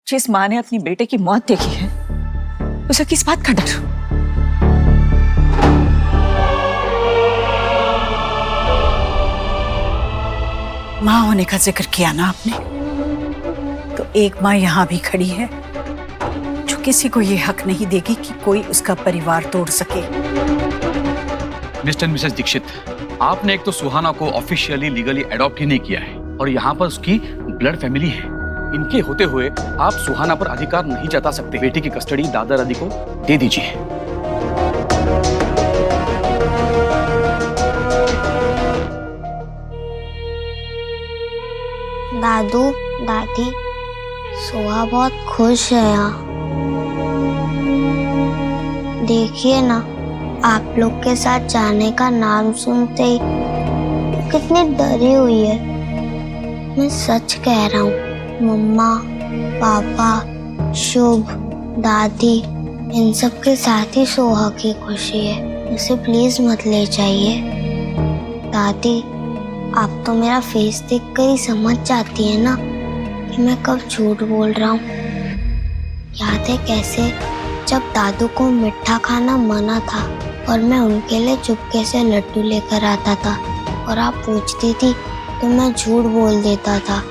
जिस माँ ने अपनी बेटे की मौत देखी है उसे किस बात का डर? माँ होने का जिक्र किया ना आपने, तो एक माँ यहाँ भी खड़ी है जो किसी को ये हक नहीं देगी कि कोई उसका परिवार तोड़ सके। मिस्टर मिसेस दीक्षित, आपने एक तो सुहाना को ऑफिशियली लीगली अडॉप्ट ही नहीं किया है और यहाँ पर उसकी ब्लड फैमिली है। इनके होते हुए आप सुहाना पर अधिकार नहीं जता सकते। बेटी की कस्टडी दादा दादी को दे दीजिए। दादू दादी, सोहा बहुत खुश है यहाँ। देखिए ना, आप लोग के साथ जाने का नाम सुनते ही वो कितनी डरी हुई है। मैं सच कह रहा हूँ, मम्मा, पापा, शुभ, दादी, इन सब के साथ ही सोहा की खुशी है। उसे प्लीज मत ले जाइए। दादी, आप तो मेरा फेस देखकर ही समझ जाती है ना कि मैं कब झूठ बोल रहा हूँ। याद है कैसे जब दादू को मिठा खाना मना था और मैं उनके लिए चुपके से लड्डू लेकर आता था और आप पूछती थी तो मैं झूठ बोल देता था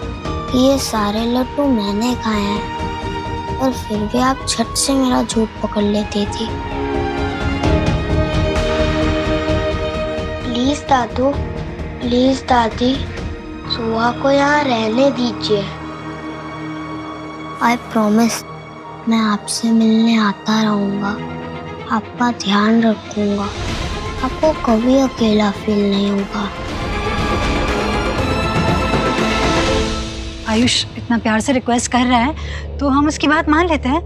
कि ये सारे लड्डू मैंने खाए हैं, और फिर भी आप झट से मेरा झूठ पकड़ लेती थी। प्लीज दादू, प्लीज दादी, सोहा को यहाँ रहने दीजिए। आई प्रॉमिस, मैं आपसे मिलने आता रहूँगा, आपका ध्यान रखूँगा, आपको कभी अकेला फील नहीं होगा। आयुष इतना प्यार से रिक्वेस्ट कर रहा है तो हम उसकी बात मान लेते हैं।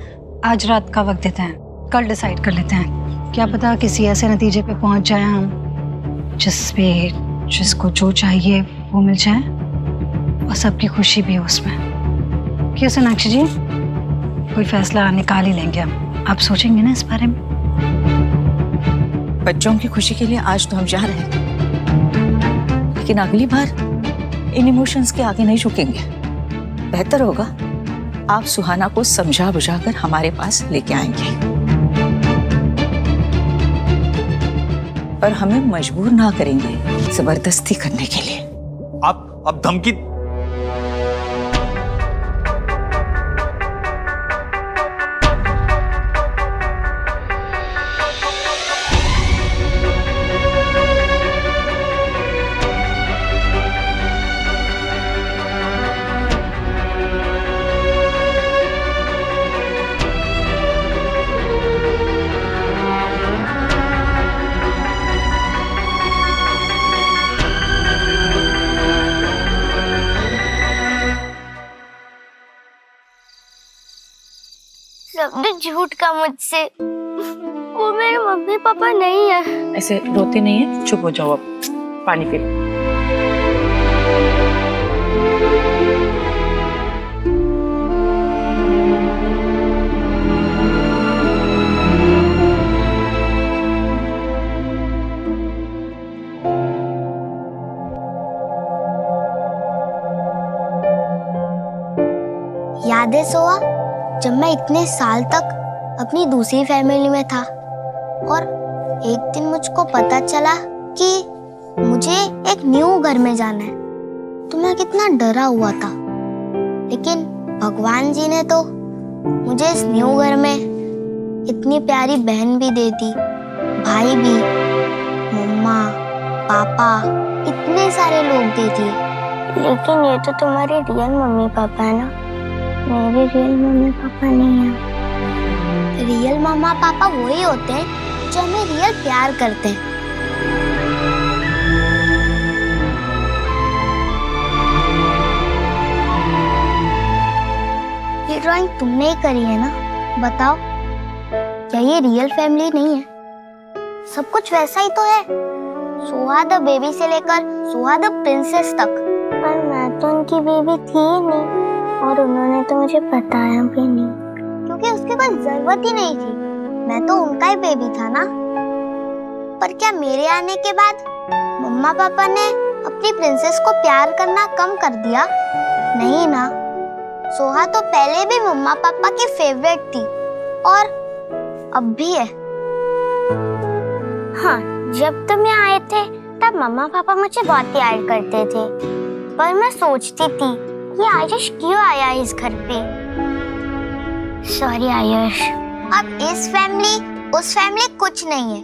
आज रात का वक्त देते हैं, कल डिसाइड कर लेते हैं। क्या पता किसी ऐसे नतीजे पे पहुंच जाए हम जिसको जो चाहिए वो मिल जाए और सबकी खुशी भी हो उसमें। क्यों सोनाक्षी जी, कोई फैसला निकाल ही लेंगे हम। आप सोचेंगे ना इस बारे में? बच्चों की खुशी के लिए आज तो हम जा रहे हैं, लेकिन अगली बार इन इमोशंस के आगे नहीं झुकेंगे। बेहतर होगा आप सुहाना को समझा बुझाकर हमारे पास लेके आएंगे, और हमें मजबूर ना करेंगे जबरदस्ती करने के लिए। आप धमकी? सबने झूठ का मुझसे, वो मेरे मम्मी पापा नहीं है। ऐसे रोते नहीं है, चुप हो जाओ, अब पानी पी लो। याद है सोहा, जब मैं इतने साल तक अपनी दूसरी फैमिली में था और एक दिन मुझको पता चला कि मुझे एक न्यू घर में जाना है, तो मैं कितना डरा हुआ था। लेकिन भगवान जी ने तो मुझे इस न्यू घर में इतनी प्यारी बहन भी दे दी, भाई भी, मम्मा, पापा, इतने सारे लोग दे दिए। लेकिन ये तो तुम्हारे रियल मम्मी पापा है ना, मेरे रियल मम्मी पापा नहीं है। रियल मम्मा पापा वही होते हैं जो हमें रियल प्यार करते हैं। ये ड्राइंग तुमने ही करी है ना? बताओ, क्या ये रियल फैमिली नहीं है? सब कुछ वैसा ही तो है, सोहा द बेबी से लेकर सोहा द प्रिंसेस तक। पर मैं तो उनकी बेबी थी ही नहीं, और उन्होंने तो मुझे बताया भी नहीं, क्योंकि उसकी कोई जरूरत ही नहीं थी। मैं तो उनका ही बेबी था ना। पर क्या मेरे आने के बाद मम्मा पापा ने अपनी प्रिंसेस को प्यार करना कम कर दिया? नहीं ना, सोहा तो पहले भी मम्मा पापा की फेवरेट थी और अब भी है। हाँ, जब तुम यहाँ आए थे तब मम्मा पापा मुझे बहुत प्यार करते थे, पर मैं सोचती थी ये आयुष क्यों आया इस घर पे। सॉरी आयुष। अब इस फैमिली उस फैमिली कुछ नहीं है,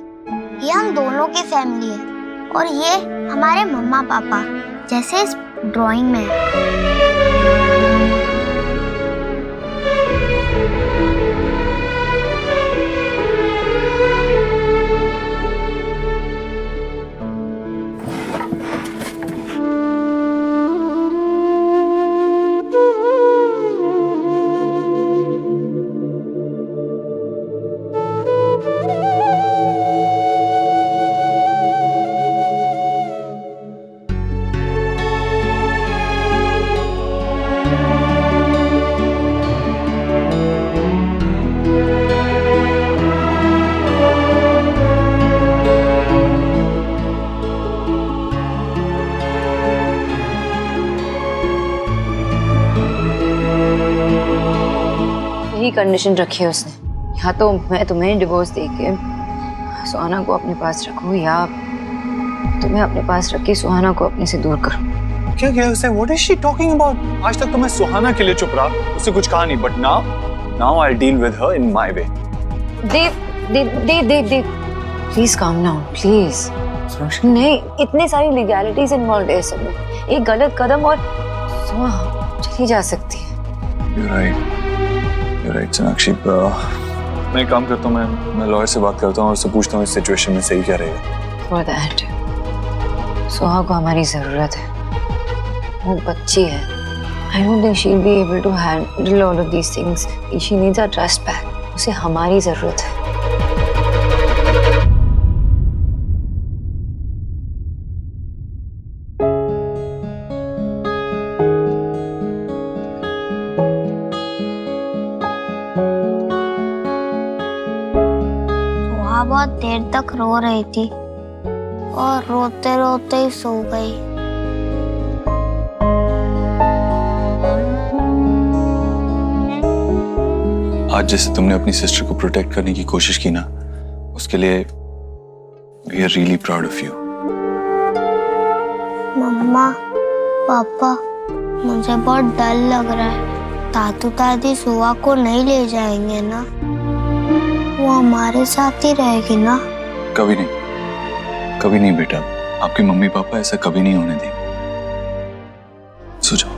ये हम दोनों की फैमिली है और ये हमारे मम्मा पापा जैसे इस ड्राइंग में है। यही कंडीशन रखी है उसने, या तो मैं तुम्हें डिवोर्स देके सुहाना को अपने पास रखूं या तुम्हें अपने पास रख के सुहाना को अपने से दूर करूं। क्या किया उसने? What is she talking about? आज तक तो मैं सुहाना के लिए चुप रहा, उससे कुछ कहा नहीं, but now I'll deal with her in my way. Dev, please calm down, please. नहीं, इतनी सारी लीगैलिटीज इन्वॉल्व है सब में, एक गलत कदम और सुहा चली जा सकती है। You're right, Sonakshi. मैं एक काम करता हूँ, मैं लॉयर से बात करता हूँ और उससे पूछता हूँ इस सिचुएशन में सही क्या रहेगा। For that, सुहा को हमारी जरूरत है, वो बच्ची है। I don't think she'll be able to handle all of these things. She needs our trust back. उसे हमारी जरूरत है। सोहा बहुत देर तक रो रही थी और रोते रोते ही सो गई। आज जैसे तुमने अपनी सिस्टर को प्रोटेक्ट करने की कोशिश की ना, उसके लिए we are really proud of you. मम्मा पापा, मुझे बहुत डर लग रहा है। दादू दादी सोहा को नहीं ले जाएंगे ना? वो हमारे साथ ही रहेगी ना? कभी नहीं बेटा, आपके मम्मी पापा ऐसा कभी नहीं होने देंगे। सो जाओ।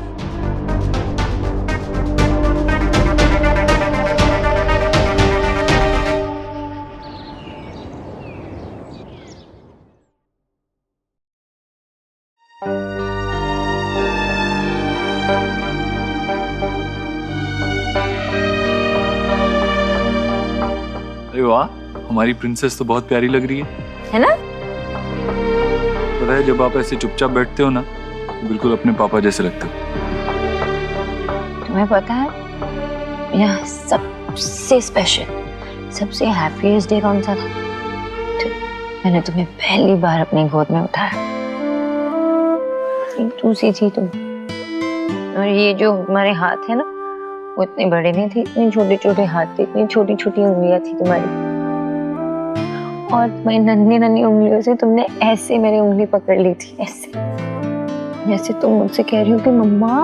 अरे वाह, हमारी प्रिंसेस तो बहुत प्यारी लग रही है ना? पता है, जब आप ऐसे चुपचाप बैठते हो ना, बिल्कुल अपने पापा जैसे लगते हो। तुम्हें पता है यहाँ सबसे स्पेशल, सबसे हैप्पीएस्ट डे कौन सा था? मैंने तुम्हें पहली बार अपनी गोद में उठाया। दूसरी थी तुम, और ये जो हमारे हाथ है ना, वो इतने बड़े नहीं थे, इतने छोटे छोटे हाथ थे, इतनी छोटी छोटी उंगलियां थी तुम्हारी, और तुम्हारी नन्ही नन्ही उंगलियों से तुमने ऐसे मेरी उंगली पकड़ ली थी, ऐसे जैसे तुम मुझसे कह रही हो कि मम्मा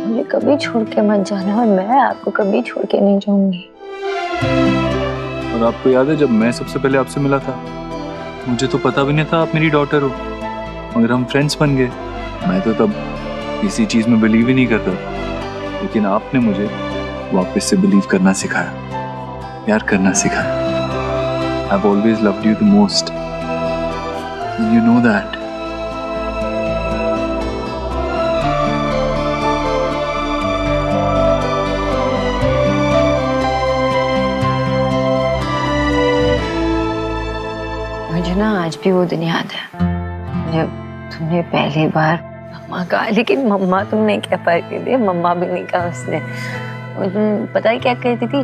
मुझे कभी छोड़ के मत जाना, और मैं आपको कभी छोड़ के नहीं जाऊंगी। और आपको याद है, जब मैं सबसे पहले आपसे मिला था, मुझे तो पता भी नहीं था आप मेरी डॉटर हो, मगर हम फ्रेंड्स बन गए। मैं तो तब किसी चीज में बिलीव ही नहीं करता, लेकिन आपने मुझे वापस से बिलीव करना सिखाया, प्यार करना सिखाया। I've always loved you the most, and you know that. मुझे ना आज भी वो दिन याद है जब तुमने पहली बार मम्मा कहा, लेकिन मम्मा तुम नहीं कह पा रही थी, मम्मा भी नहीं कहा उसने। तुम पता है क्या कहती थी?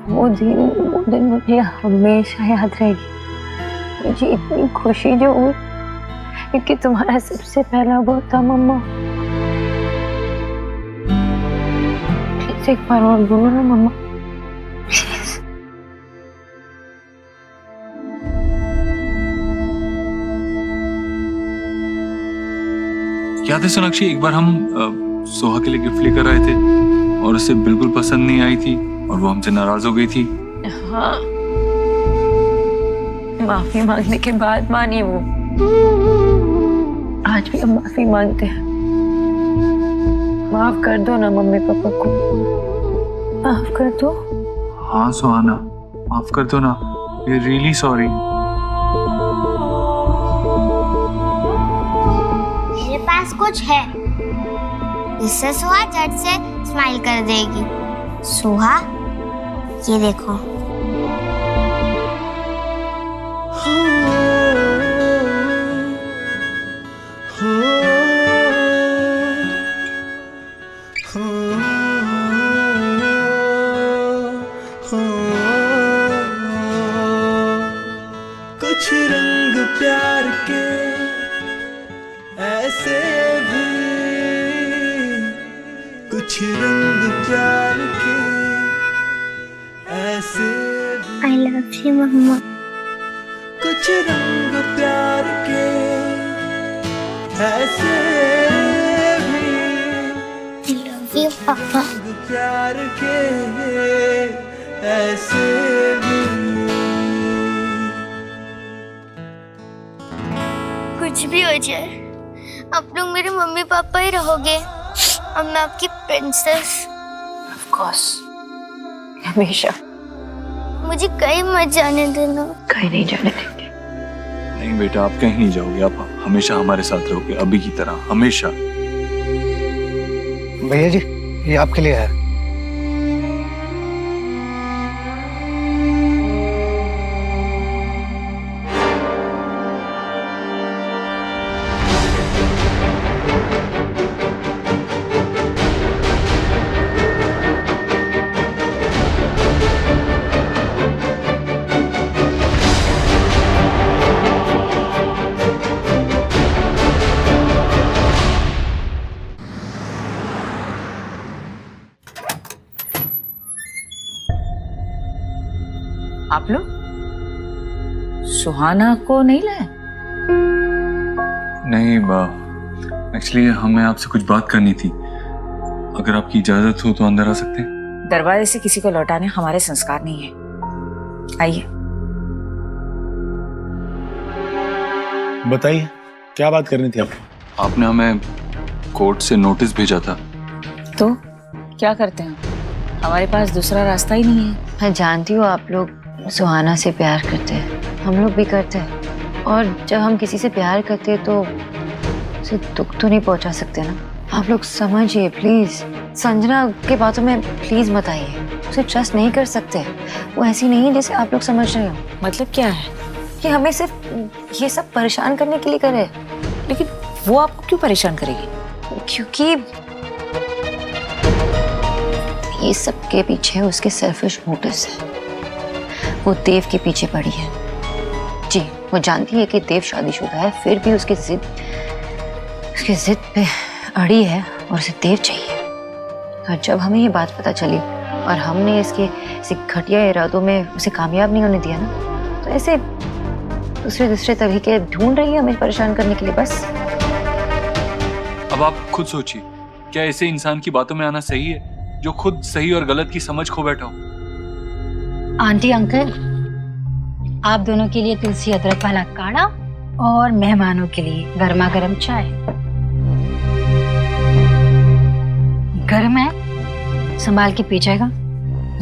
वो दिन मुझे हमेशा याद रहेगी। मुझे इतनी खुशी जो हुई क्योंकि तुम्हारा सबसे पहला वो था मम्मा। प्लीज एक बार और बोलो ना मम्मा। याद है सोनाक्षी, एक बार हम सोहा के लिए गिफ्ट लेकर आए थे और उसे बिल्कुल पसंद नहीं आई थी और वो हमसे नाराज हो गई थी। हाँ, माफी मांगने के बाद मानी वो। आज भी हम माफी मांगते हैं। माफ कर दो ना मम्मी पापा को, माफ कर दो। हाँ सुहाना, माफ कर दो ना, वी आर रियली सॉरी। मेरे पास कुछ है जिससे सुहा झट से स्माइल कर देगी। सुहा, ये देखो। कुछ रंग प्यार के ऐसे भी, कुछ रंग प्यार के ऐसे भी। I love you, मम्मा। कुछ रंग प्यार के ऐसे भी, I love you, पापा। रंग प्यार के ऐसे भी। कुछ भी हो जाए, आप लोग मेरे मम्मी पापा ही रहोगे और मैं आपकी प्रिंसेस। ऑफ कोर्स, हमेशा। मुझे कहीं मत जाने देना। कहीं नहीं जाने देंगे। नहीं बेटा, आप कहीं नहीं जाओगे, आप हमेशा हमारे साथ रहोगे, अभी की तरह हमेशा। भैया जी, ये आपके लिए है। आप लोग सुहाना को नहीं लाए? नहीं एक्चुअली हमें आपसे कुछ बात करनी थी, अगर आपकी इजाजत हो तो अंदर आ सकते हैं? दरवाजे से किसी को लौटाने हमारे संस्कार नहीं है। आइए। बताइए, क्या बात करनी थी आपको? आपने हमें कोर्ट से नोटिस भेजा था। तो क्या करते हैं, हमारे पास दूसरा रास्ता ही नहीं है। मैं जानती हूँ आप लोग सुहाना से प्यार करते हैं, हम लोग भी करते हैं। और जब हम किसी से प्यार करते हैं तो उसे दुख तो नहीं पहुंचा सकते ना। आप लोग समझिए प्लीज। संजना के बातों में प्लीज मत आइए, उसे ट्रस्ट नहीं कर सकते। वो ऐसी नहीं है जैसे आप लोग समझ रहे हो। मतलब क्या है? कि हमें सिर्फ ये सब परेशान करने के लिए करे। लेकिन वो आपको क्यों परेशान करेगी? क्योंकि ये सब के पीछे उसके सेल्फिश मोटिव्स है। वो देव के पीछे पड़ी है। जी, वो जानती है कि देव शादीशुदा है, फिर भी उसकी जिद पे अड़ी है और उसे देव चाहिए। और जब हमें ये बात पता चली और हमने इसके घटिया इरादों में उसे कामयाब नहीं होने दिया ना, तो ऐसे दूसरे तरीके ढूंढ रही है हमें परेशान करने के लिए बस। अब आप खुद सोचिए, क्या ऐसे इंसान की बातों में आना सही है जो खुद सही और गलत की समझ खो बैठा हो? आंटी अंकल, आप दोनों के लिए तुलसी अदरक वाला काढ़ा और मेहमानों के लिए गर्मा गर्म चाय। गर्म है, संभाल के पी जाएगा,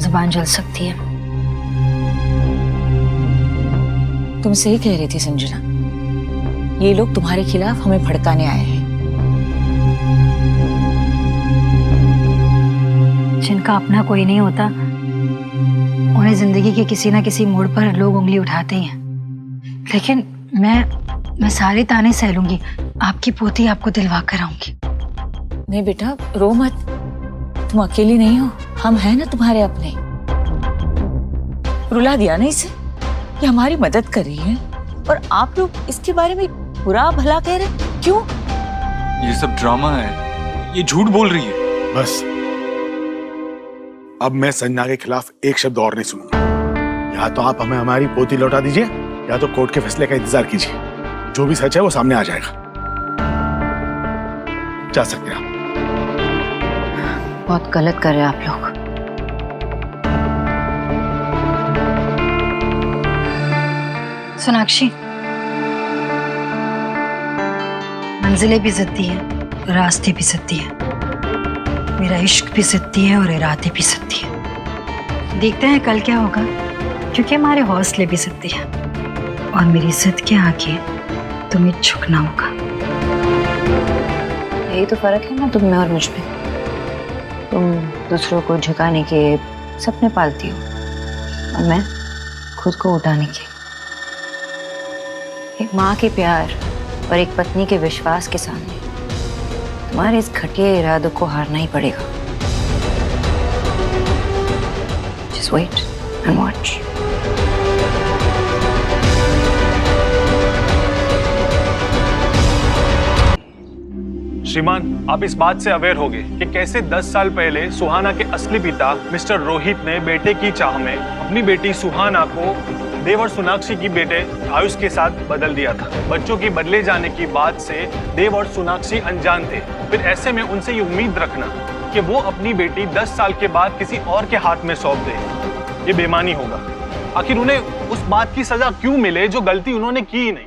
जुबान जल सकती है। तुम सही कह रही थी संजना, ये लोग तुम्हारे खिलाफ हमें भड़काने आए हैं। जिनका अपना कोई नहीं होता, उन्हें जिंदगी के किसी ना किसी मोड़ पर लोग उंगली उठाते ही हैं। लेकिन मैं सारे ताने सह लूंगी, आपकी पोती आपको दिलवा कर आऊंगी। नहीं बेटा, रो मत, तुम अकेली नहीं हो, हम हैं ना तुम्हारे अपने। रुला दिया ना इसे, ये हमारी मदद कर रही है और आप लोग इसके बारे में बुरा भला कह रहे, क्यों? ये सब ड्रामा है, ये झूठ बोल रही है। बस अब मैं संजना के खिलाफ एक शब्द और नहीं सुनूंगा। या तो आप हमें हमारी पोती लौटा दीजिए या तो कोर्ट के फैसले का इंतजार कीजिए। जो भी सच है वो सामने आ जाएगा। जा सकते हैं आप। बहुत गलत कर रहे हैं आप लोग। सोनाक्षी, मंजिलें भी जिद्दी है, रास्ते भी जिद्दी है, मेरा इश्क भी जिद्दी है और इरादे भी जिद्दी है। देखते हैं कल क्या होगा, क्योंकि हमारे हौसले भी जिद्दी है और मेरी जिद के आगे तुम्हें झुकना होगा। यही तो फर्क है ना तुम में और मुझ में। तुम दूसरों को झुकाने के सपने पालती हो और मैं खुद को उठाने के। एक माँ के प्यार और एक पत्नी के विश्वास के सामने तुम्हारे इस घटिया इरादों को हारना ही पड़ेगा। Just wait and watch. श्रीमान, आप इस बात से अवेयर होंगे कि कैसे 10 साल पहले सुहाना के असली पिता मिस्टर रोहित ने बेटे की चाह में अपनी बेटी सुहाना को देवर सोनाक्षी की बेटे आयुष के साथ बदल दिया था। बच्चों की बदले जाने की बात से देव और सोनाक्षी अनजान थे। फिर ऐसे में उनसे ये उम्मीद रखना कि वो अपनी बेटी 10 साल के बाद किसी और के हाथ में सौंप दे, ये बेईमानी होगा। आखिर उन्हें उस बात की सजा क्यों मिले जो गलती उन्होंने की ही नहीं।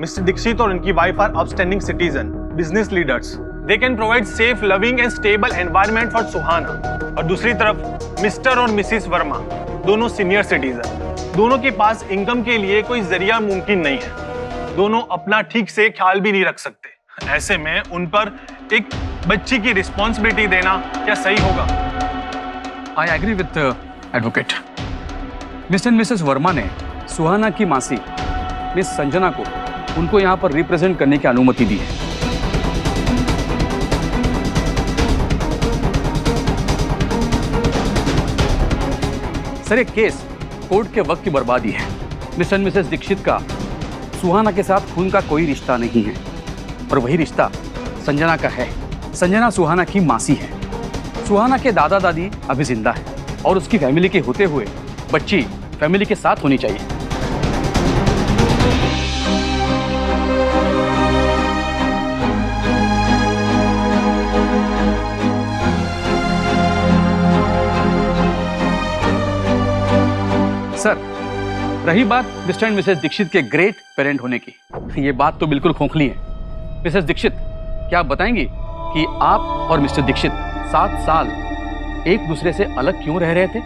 मिस्टर दीक्षित और उनकी wife are outstanding citizen, business leaders. They can provide safe, loving and stable environment for Suhana. और दूसरी तरफ मिस्टर और मिसिस वर्मा दोनों सीनियर सिटीजन। दोनों के पास इनकम के लिए कोई जरिया मुमकिन नहीं है। दोनों अपना ठीक से ख्याल भी नहीं रख सकते। ऐसे में उन पर एक बच्ची की रिस्पॉन्सिबिलिटी देना क्या सही होगा? I agree with advocate. Mister and missus Verma ने सुहाना की मासी मिस संजना को उनको यहाँ पर रिप्रेजेंट करने की अनुमति दी है। सर, एक केस कोर्ट के वक्त की बर्बादी है। मिस्टर एंड मिसेस दीक्षित का सुहाना के साथ खून का कोई रिश्ता नहीं है और वही रिश्ता संजना का है। संजना सुहाना की मासी है। सुहाना के दादा दादी अभी जिंदा है और उसकी फैमिली के होते हुए बच्ची फैमिली के साथ होनी चाहिए। सर, रही बात मिस्टर एंड मिसेस दीक्षित के ग्रेट पेरेंट होने की, ये बात तो बिल्कुल खोखली है। मिसेस दीक्षित, क्या आप बताएंगी कि आप और मिस्टर दीक्षित 7 साल एक दूसरे से अलग क्यों रह रहे थे?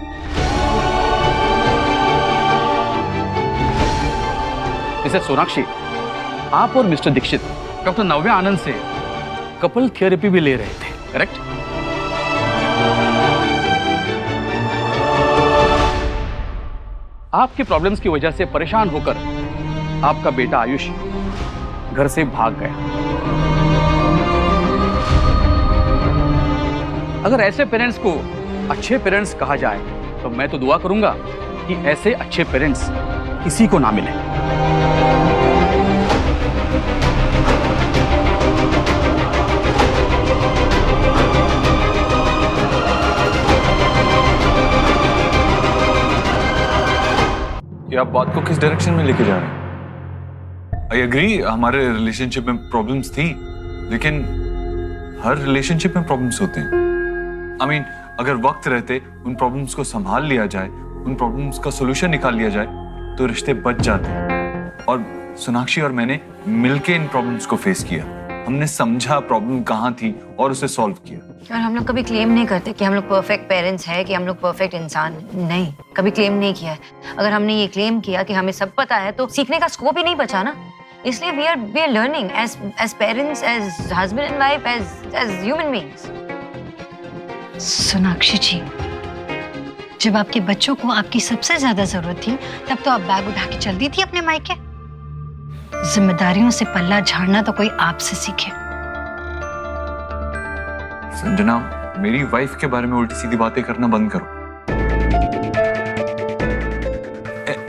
मिसेस सोनाक्षी, आप और मिस्टर दीक्षित डॉक्टर नव्या आनंद से कपल थेरेपी भी ले रहे थे, करेक्ट? आपकी प्रॉब्लम्स की वजह से परेशान होकर आपका बेटा आयुष घर से भाग गया। अगर ऐसे पेरेंट्स को अच्छे पेरेंट्स कहा जाए तो मैं तो दुआ करूंगा कि ऐसे अच्छे पेरेंट्स किसी को ना मिले। ये आप बात को किस डायरेक्शन में लेके जा रहे हैं? आई एग्री, हमारे रिलेशनशिप में प्रॉब्लम्स थी, लेकिन हर रिलेशनशिप में प्रॉब्लम्स होते हैं। आई मीन, अगर वक्त रहते उन प्रॉब्लम्स को संभाल लिया जाए, उन प्रॉब्लम्स का सोल्यूशन निकाल लिया जाए तो रिश्ते बच जाते हैं। और सोनाक्षी और मैंने मिलके इन प्रॉब्लम्स को फेस किया। हमने समझा प्रॉब्लम कहाँ थी और उसे सॉल्व किया। और हम लोग कभी क्लेम नहीं करते कि हम लोग परफेक्ट पेरेंट्स हैं, कि हम लोग परफेक्ट इंसान नहीं, कभी क्लेम नहीं किया है। अगर हमने ये क्लेम किया कि हमें सब पता है तो सीखने का स्कोप ही नहीं बचा ना। इसलिए we are learning as parents, as husband and wife, as human beings. Sonakshi ji, जब आपके बच्चों को आपकी सबसे ज्यादा जरूरत थी तब तो आप बैग उठा के चल दी थी अपने मायके। जिम्मेदारियों से पल्ला झाड़ना तो कोई आपसे सीखे। संजना, मेरी वाइफ के बारे में उल्टी सीधी बातें करना बंद करो।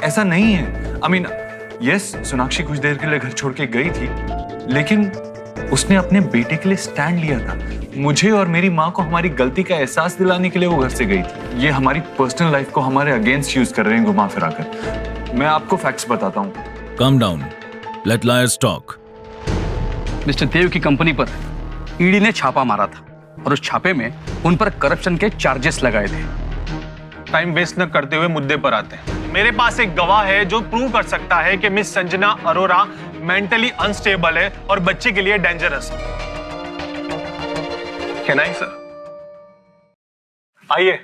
ऐसा नहीं है। आई मीन, यस, सोनाक्षी कुछ देर के लिए घर छोड़ के गई थी, लेकिन उसने अपने बेटे के लिए स्टैंड लिया था। मुझे और मेरी माँ को हमारी गलती का एहसास दिलाने के लिए वो घर से गई थी। ये हमारी पर्सनल लाइफ को हमारे अगेंस्ट यूज कर रहे हैं घुमा फिरा कर। मैं आपको फैक्ट्स बताता हूँ। Calm down. Let liars talk. Mister Dev की कंपनी पर ईडी ने छापा मारा था और उस छापे में उन पर करप्शन के चार्जेस लगाए थे। टाइम वेस्ट न करते हुए मुद्दे पर आते हैं। मेरे पास एक गवाह है जो प्रूव कर सकता है कि miss Sanjana Arora mentally unstable है और बच्चे के लिए डेंजरस है। Can I sir? आइए।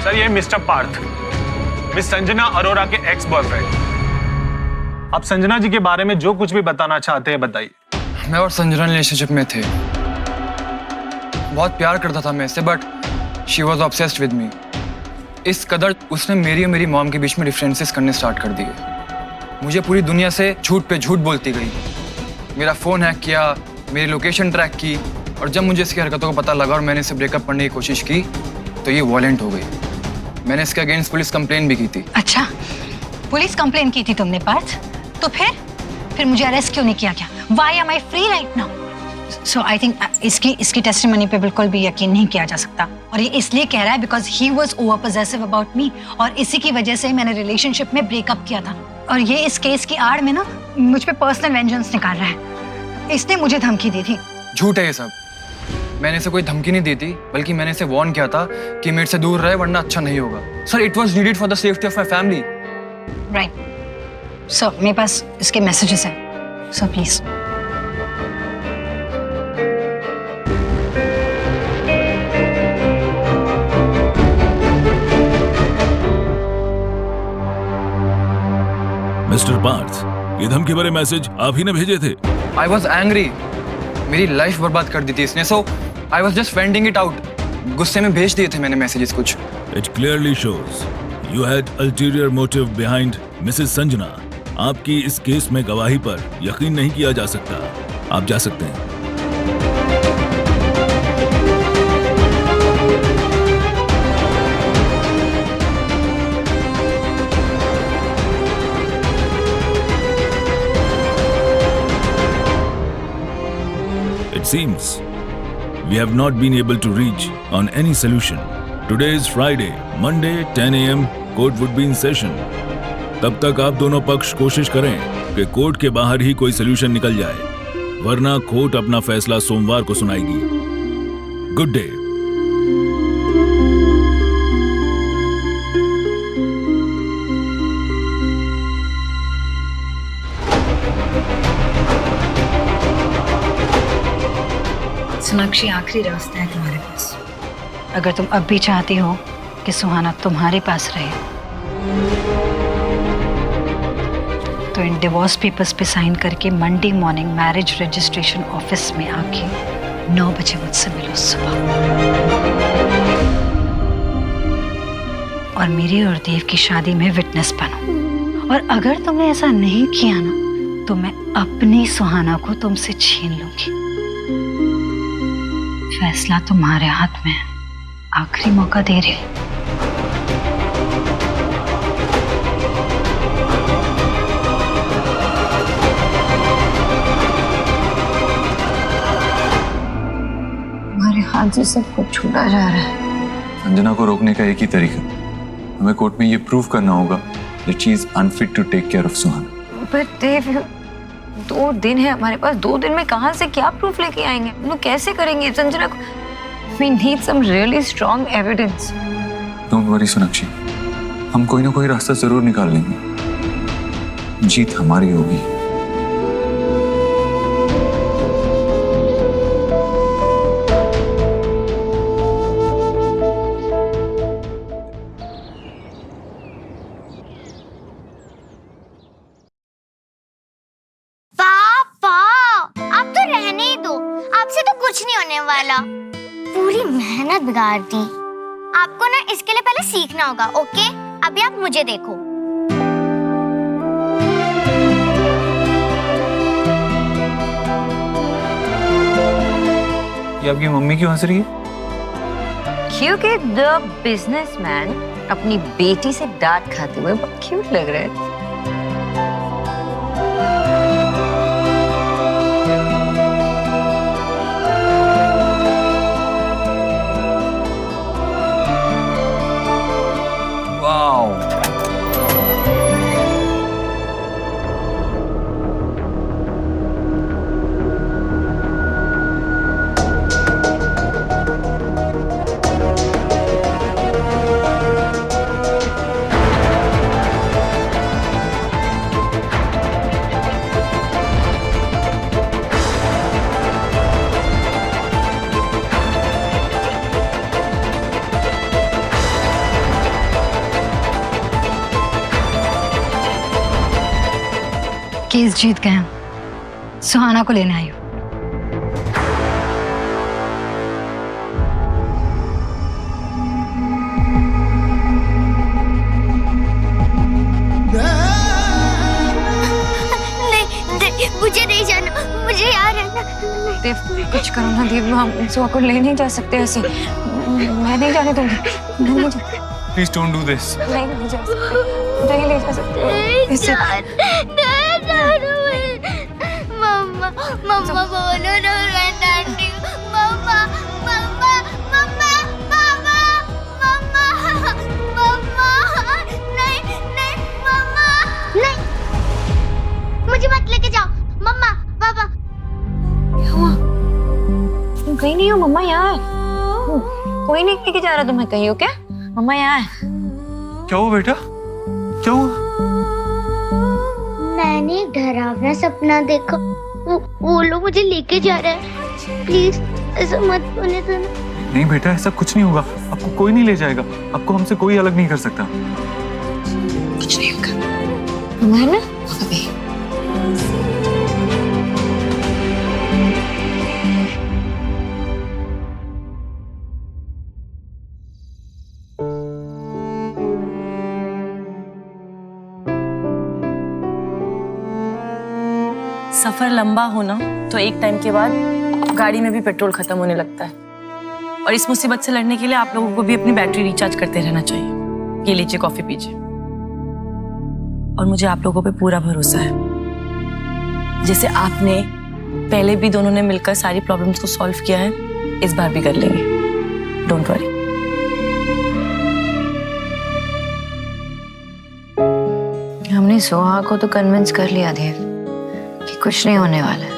सर, ये मिस्टर पार्थ, मिस संजना अरोरा के एक्स बॉयफ्रेंड। आप संजना जी के बारे में जो कुछ भी बताना चाहते हैं बताइए। मैं और संजना रिलेशनशिप में थे। बहुत प्यार करता था मैं इससे, but she was obsessed with me. इस कदर उसने मेरी और मेरी मॉम के बीच में डिफरेंसेस करने स्टार्ट कर दिए। मुझे पूरी दुनिया से झूठ पे झूठ बोलती गई। मेरा फ़ोन हैक किया, मेरी लोकेशन ट्रैक की, और जब मुझे इसकी हरकतों का पता लगा और मैंने इसे ब्रेकअप करने की कोशिश की तो ये वॉयलेंट हो गई। मैंने इसके अगेंस्ट पुलिस कंप्लेन भी की थी। अच्छा, पुलिस कंप्लेन की थी तुमने पार्थ? तो फिर मुझे अरेस्ट क्यों नहीं किया क्या? Why am I free right now? So I think इसकी टेस्टिमनी पे बिल्कुल भी यकीन नहीं किया जा सकता। और ये इसलिए कह रहा है because he was over possessive about me, और इसी की वजह से मैंने रिलेशनशिप में ब्रेकअप किया था। और ये इस केस की आड़ में ना मुझ पे पर्सनल वेंजेंस निकाल रहा है। इसने मुझे धमकी दी थी। झूठ है ये सब। मैंने इसे कोई धमकी नहीं दी थी, बल्कि मैंने इसे वार्न किया था कि मेरे से दूर रहे वरना अच्छा नहीं होगा। Sir, it was needed for the safety of my family. Right. So मेरे पास इसके मैसेजेस हैं, सो प्लीज। मिस्टर पार्थ, ये धमकी भरे मैसेज आप ही ने भेजे थे? I was angry. मेरी लाइफ बर्बाद कर दी थी इसने, so I was just venting it out. गुस्से में भेज दिए थे मैंने मैसेजेस कुछ। It clearly shows you had ulterior motive behind Mrs. Sanjana. आपकी इस केस में गवाही पर यकीन नहीं किया जा सकता। आप जा सकते हैं। It seems we have not been able to reach on any solution. Today is Friday, Monday 10 a.m. court would be in session. तब तक आप दोनों पक्ष कोशिश करें कि कोर्ट के बाहर ही कोई सलूशन निकल जाए, वरना कोर्ट अपना फैसला सोमवार को सुनाएगी। Good day. सोनाक्षी, आखिरी रास्ता है तुम्हारे पास। अगर तुम अब भी चाहती हो कि सुहाना तुम्हारे पास रहे तो इन डिवोर्स पेपर्स पे साइन करके Monday morning marriage registration office में आके 9 बजे मुझसे मिलो सुबह। और मेरी और देव की शादी में विटनेस बनो। और अगर तुमने ऐसा नहीं किया ना तो मैं अपनी सुहाना को तुमसे छीन लूंगी। फैसला तुम्हारे हाथ में है। आखिरी मौका दे रही हूं। हमारे हाथ से सब कुछ छूटा जा रहा है। संजना को रोकने का एक ही तरीका, हमें कोर्ट में ये प्रूव करना होगा that she is unfit to take care of सुहाना। पर देव, 2 दिन है हमारे पास। 2 दिन में कहां से क्या प्रूफ लेके आएंगे? हम लोग कैसे करेंगे संजना को? We need some really strong evidence. Don't worry Sonakshi, हम कोई ना कोई रास्ता जरूर निकाल लेंगे। जीत हमारी होगी। पापा, आप तो रहने ही दो, आपसे तो कुछ नहीं होने वाला। पूरी मेहनत बिगाड़ दी। आपको ना इसके लिए पहले सीखना होगा, ओके? अभी आप मुझे देखो। ये आपकी मम्मी क्यों हंस रही है? क्योंकि द बिजनेसमैन अपनी बेटी से डांट खाते हुए बहुत क्यूट लग रहा है। वाओ, केस जीत गए हैं। सुहाना को लेने आई हूँ। नहीं, मुझे नहीं जाना, मुझे यहाँ रहना। देव, कुछ करो ना देव, हम सुहा को ले नहीं जा सकते ऐसे। मैं नहीं जाने दूंगी। नहीं जा, प्लीज डोंट डू दिस। नहीं जा सकते, नहीं ले जा सकते इससे। मम्मा, मम्मा बोलो ना, मैं डांटी। मम्मा, मम्मा, मम्मा, मम्मा, मम्मा, मम्मा, नहीं, नहीं, मम्मा, नहीं, मुझे मत लेके जाओ, मम्मा, पापा। क्या हुआ? तुम कहीं नहीं हो? मम्मा यहाँ है। कोई नहीं लेके जा रहा तुम्हें कहीं, हो क्या? मम्मा यहाँ है। क्या हुआ बेटा? क्या हुआ? मैंने एक डरावना सपना देखा। वो लोग मुझे लेके जा रहे हैं। प्लीज ऐसा मत होने देना। नहीं बेटा, ऐसा कुछ नहीं होगा। आपको कोई नहीं ले जाएगा। आपको हमसे कोई अलग नहीं कर सकता। कुछ नहीं होगा। मैं ना अभी सफर लंबा हो ना तो एक टाइम के बाद गाड़ी में भी पेट्रोल खत्म होने लगता है, और इस मुसीबत से लड़ने के लिए आप लोगों को भी अपनी बैटरी रिचार्ज करते रहना चाहिए। ये लीजिए, कॉफी पीजिए। और मुझे आप लोगों पे पूरा भरोसा है। जैसे आपने पहले भी दोनों ने मिलकर सारी प्रॉब्लम्स को सॉल्व किया है, इस बार भी कर लेंगे। Don't worry. हमने सोहा को तो कन्विंस कर लिया देव कि कुछ नहीं होने वाला है।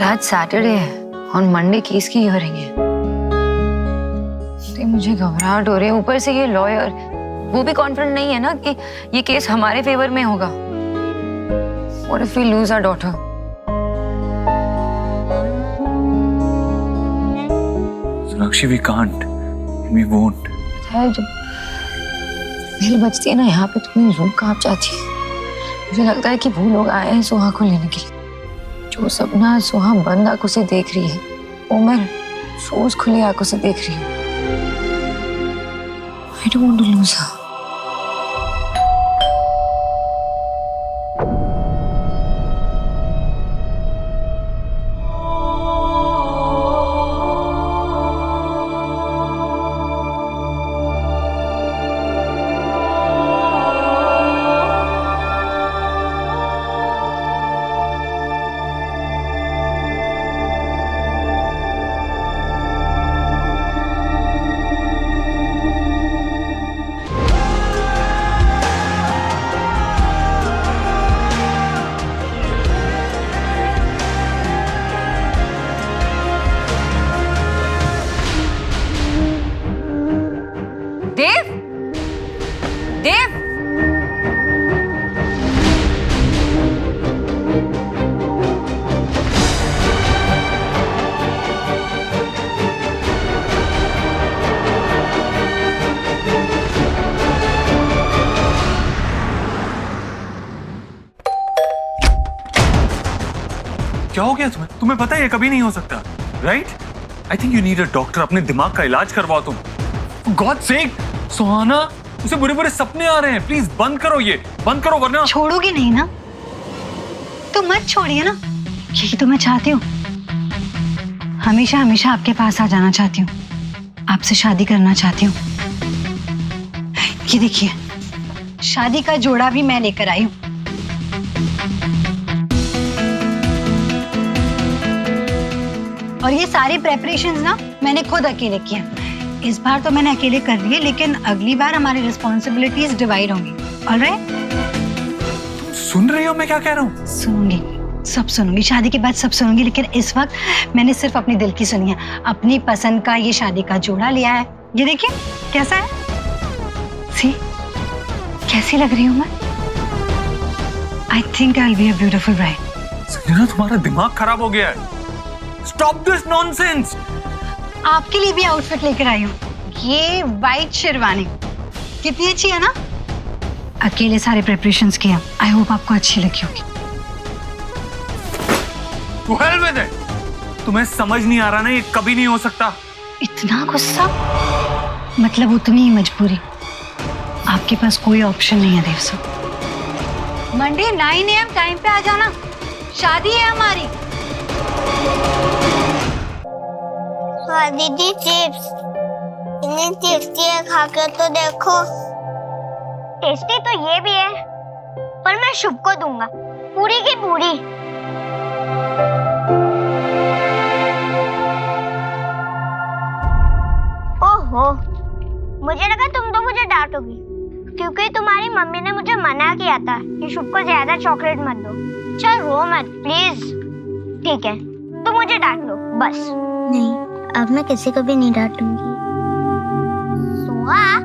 रात सैटरडे है और मंडे केस की हियरिंग है। तो मुझे घबराहट हो रही है। ऊपर से ये लॉयर, वो भी कॉन्फिडेंट नहीं है ना कि ये केस हमारे फेवर में होगा। What if we lose our daughter? Sonakshi, we can't. We won't. जब बेल बजती है ना यहाँ पे, तो मेरी रूह कांप जाती है। मुझे लगता है कि वो लोग आए हैं सोहा को लेने के लिए। जो सपना सोहा बंद आंखों से देख रही है, वो मैं रोज खुली आंखों से देख रही हूँ। I don't want to lose her. देव, देव, क्या हो गया तुम्हें? तुम्हें पता है ये कभी नहीं हो सकता, right? I think you need a doctor. अपने दिमाग का इलाज करवाओ तुम। गॉड सेक, सुहाना, उसे बुरे बुरे सपने आ रहे हैं। प्लीज बंद करो, ये बंद करो, वरना छोड़ोगे नहीं ना? तो मत छोड़िए ना, यही तो मैं चाहती हूँ। हमेशा हमेशा आपके पास आ जाना चाहती हूँ, आपसे शादी करना चाहती हूँ। ये देखिए, शादी का जोड़ा भी मैं लेकर आई हूँ। और ये सारी प्रेपरेशंस ना मैंने खुद अकेले किए। इस बार तो मैंने अकेले कर लिए, लेकिन अगली बार हमारी रिस्पॉन्सिबिलिटीज डिवाइड होंगी। ऑलराइट? तुम सुन रही हो मैं क्या कह रहा हूँ? सुनूंगी, सब सुनूंगी, शादी के बाद सब सुनूंगी, लेकिन इस वक्त मैंने सिर्फ अपने दिल की सुनी है। अपनी पसंद का ये शादी का जोड़ा लिया है। ये देखिए कैसा है, सी कैसी लग रही हूँ मैं? I think I will be a beautiful bride. Sanjana, तुम्हारा दिमाग खराब हो गया है। Stop this nonsense. आपके लिए भी आउटफिट लेकर आई हूँ, ये वाइट शेरवानी कितनी अच्छी है ना। अकेले सारे प्रिपरेशंस किए, आई होप आपको अच्छी लगी होगी। To hell with it! तुम्हें समझ नहीं आ रहा ना, ये कभी नहीं हो सकता। इतना गुस्सा, मतलब उतनी ही मजबूरी। आपके पास कोई ऑप्शन नहीं है देव साहब। मंडे 9 AM टाइम पे आ जाना, शादी है हमारी। हाँ दीदी, चिप्स इतनी टेस्टी है, खा कर तो देखो। टेस्टी तो ये भी है, पर मैं शुभ को दूंगा पूरी की पूरी। ओहो, मुझे लगा तुम तो मुझे डांटोगी, क्योंकि तुम्हारी मम्मी ने मुझे मना किया था कि शुभ को ज्यादा चॉकलेट मत दो। चल रो मत प्लीज। ठीक है, तो मुझे डांट लो बस। नहीं, अब मैं किसी को भी नहीं डांटूंगी। सोहा,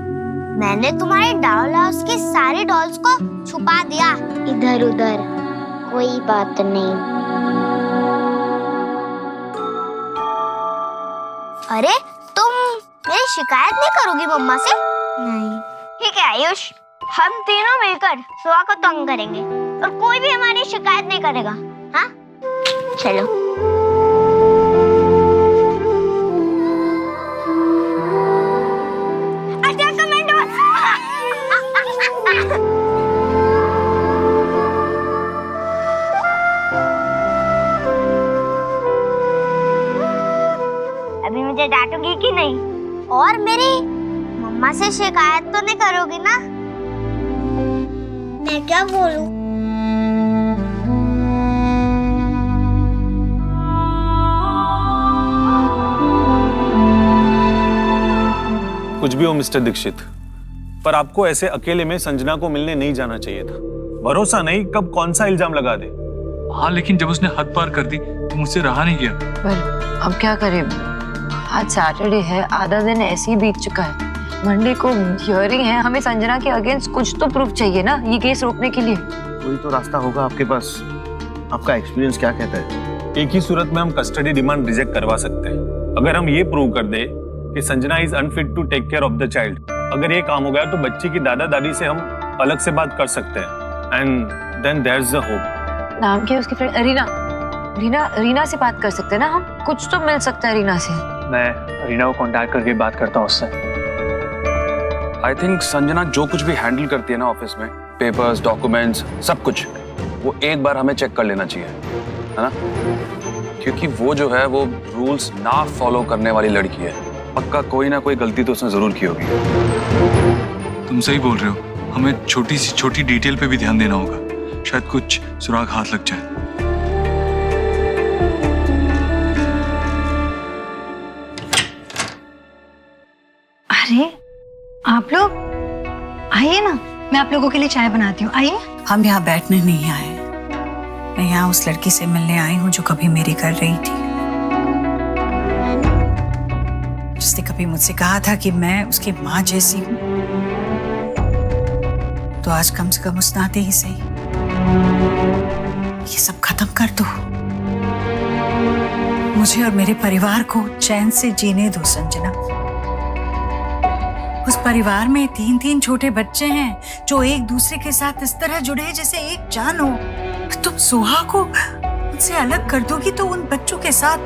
मैंने तुम्हारे डॉल हाउस की सारी डॉल्स को छुपा दिया इधर उधर। कोई बात नहीं। अरे तुम मेरी शिकायत नहीं करोगी मम्मा से? नहीं। ठीक है आयुष, हम तीनों मिलकर सोहा को तंग करेंगे और कोई भी हमारी शिकायत नहीं करेगा। हाँ चलो। अभी मुझे डांटोगी कि नहीं? और मेरी मम्मा से शिकायत तो नहीं करोगी ना? मैं क्या बोलूं? कुछ भी हो मिस्टर दीक्षित, पर आपको ऐसे अकेले में संजना को मिलने नहीं जाना चाहिए था। भरोसा नहीं कब कौन सा इल्जाम लगा दे। हाँ, लेकिन जब उसने हद पार कर दी तो मुझसे रहा नहीं गया। पर अब क्या करें, आज सैटरडे है, आधा दिन ऐसे ही बीत चुका है। मंडे को हियरिंग है, हमें संजना के अगेंस्ट कुछ तो प्रूफ चाहिए ना ये केस रोकने के लिए। कोई तो रास्ता होगा आपके पास। आपका एक्सपीरियंस क्या कहता है? एक ही सूरत में हम कस्टडी डिमांड रिजेक्ट करवा सकते हैं, अगर हम ये प्रूव कर दे कि Sanjana is unfit to take care of the child. अगर ये काम हो गया तो बच्ची की दादा दादी से हम अलग से बात कर सकते हैं। And then there is a hope. नाम क्या है उसकी फ्रेंड? रीना से बात कर सकते हैं ना हम, कुछ तो मिल सकता है रीना से। मैं रीना को कांटेक्ट करके बात करता हूँ उससे। आई थिंक संजना जो कुछ भी हैंडल करती है ना ऑफिस में, पेपर्स, डॉक्यूमेंट्स, सब कुछ, वो एक बार हमें चेक कर लेना चाहिए, है ना? क्योंकि वो जो है वो रूल्स ना फॉलो करने वाली लड़की है। पक्का कोई ना कोई गलती तो उसने जरूर की होगी। तुम सही बोल रहे हो, हमें छोटी सी छोटी डिटेल पे भी ध्यान देना होगा, शायद कुछ सुराग हाथ लग जाए। अरे आप लोग आइए ना, मैं आप लोगों के लिए चाय बनाती हूँ, आइए। हम यहाँ बैठने नहीं आए, मैं यहाँ उस लड़की से मिलने आई हूँ जो कभी मेरी कर रही थी, जिसने कभी मुझसे कहा था कि मैं उसकी माँ जैसी हूँ। तो आज कम से कम उस नाते ही सही ये सब खत्म कर दो। मुझे और मेरे परिवार को चैन से जीने दो संजना। उस परिवार में 3-3 छोटे बच्चे हैं जो एक दूसरे के साथ इस तरह जुड़े हैं जैसे एक जान हो। तुम सोहा को उनसे अलग कर दोगी तो उन बच्चों के साथ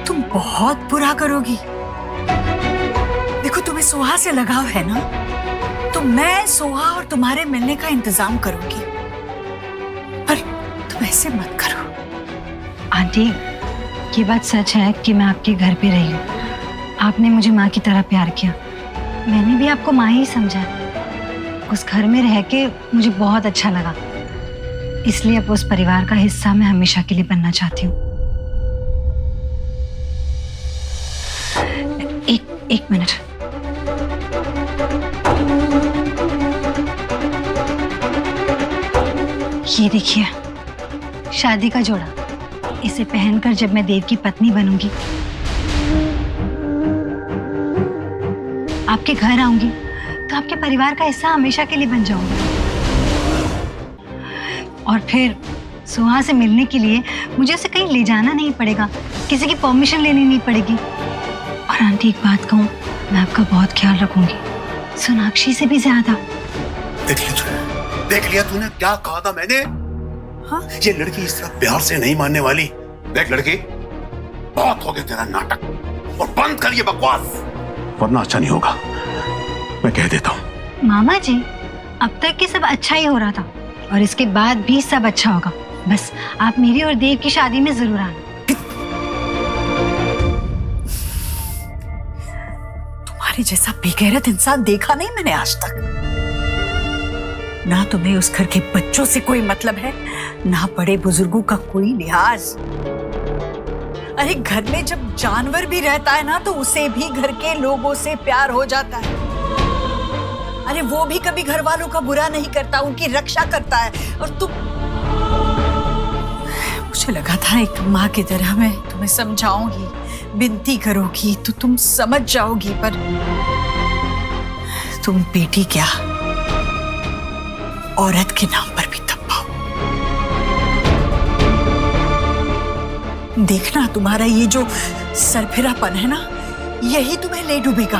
तुम बहुत बुरा करोगी। देखो, तुम्हें सोहा से लगाव है ना, तो मैं सोहा और तुम्हारे मिलने का इंतजाम करूंगी, पर तुम ऐसे मत करो। आंटी, ये बात सच है कि मैं आपके घर पे रही हूँ। आपने मुझे माँ की तरह प्यार किया, मैंने भी आपको माँ ही समझा। उस घर में रह के मुझे बहुत अच्छा लगा, इसलिए अब उस परिवार का हिस्सा मैं हमेशा के लिए बनना चाहती हूँ। एक मिनट। ये देखिए, शादी का जोड़ा। इसे पहनकर जब मैं देव की पत्नी बनूंगी, आपके घर आऊंगी, तो आपके परिवार का हिस्सा हमेशा के लिए बन जाऊंगी। और फिर सुहा से मिलने के लिए मुझे उसे कहीं ले जाना नहीं पड़ेगा, किसी की परमिशन लेनी नहीं पड़ेगी। और आंटी, एक बात कहूँ, मैं आपका बहुत ख्याल रखूंगी, सोनाक्षी से भी ज्यादा। देख लिया तूने क्या कहा था मैंने? हाँ? ये लड़की इस तरह प्यार से नहीं मानने वाली। देख लड़की, बहुत हो गया तेरा नाटक, और बंद कर ये बकवास, वरना अच्छा नहीं होगा, मैं कह देता हूँ। मामा जी, अब तक के सब अच्छा ही हो रहा था, और इसके बाद भी सब अच्छा होगा। बस आप मेरी और देव की शादी में जरूर आना। तुम्हारे जैसा बेगैरत इंसान देखा नहीं मैंने आज तक। ना तुम्हें उस घर के बच्चों से कोई मतलब है, ना बड़े बुजुर्गों का कोई लिहाज। अरे घर में जब जानवर भी रहता है ना, तो उसे भी घर के लोगों से प्यार हो जाता है। अरे वो भी कभी घर वालों का बुरा नहीं करता, उनकी रक्षा करता है। और तुम, मुझे लगा था एक माँ की तरह मैं तुम्हें समझाऊंगी, विनती करोगी तो तुम समझ जाओगी, पर तुम बेटी क्या, औरत के नाम पर भी तब्बा। देखना, तुम्हारा ये जो सरफिरापन है ना, यही तुम्हें ले डूबेगा।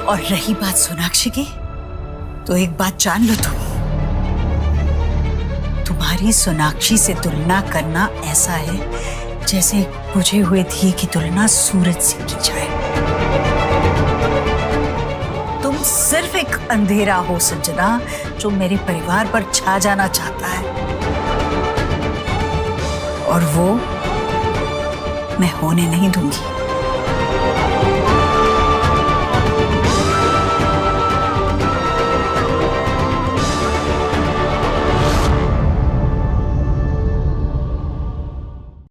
और रही बात सोनाक्षी की, तो एक बात जान लो, तुम्हारी सोनाक्षी से तुलना करना ऐसा है जैसे बुझे हुए दिए की तुलना सूरज से की जाए। तुम सिर्फ एक अंधेरा हो संजना, जो मेरे परिवार पर छा जाना चाहता है, और वो मैं होने नहीं दूंगी।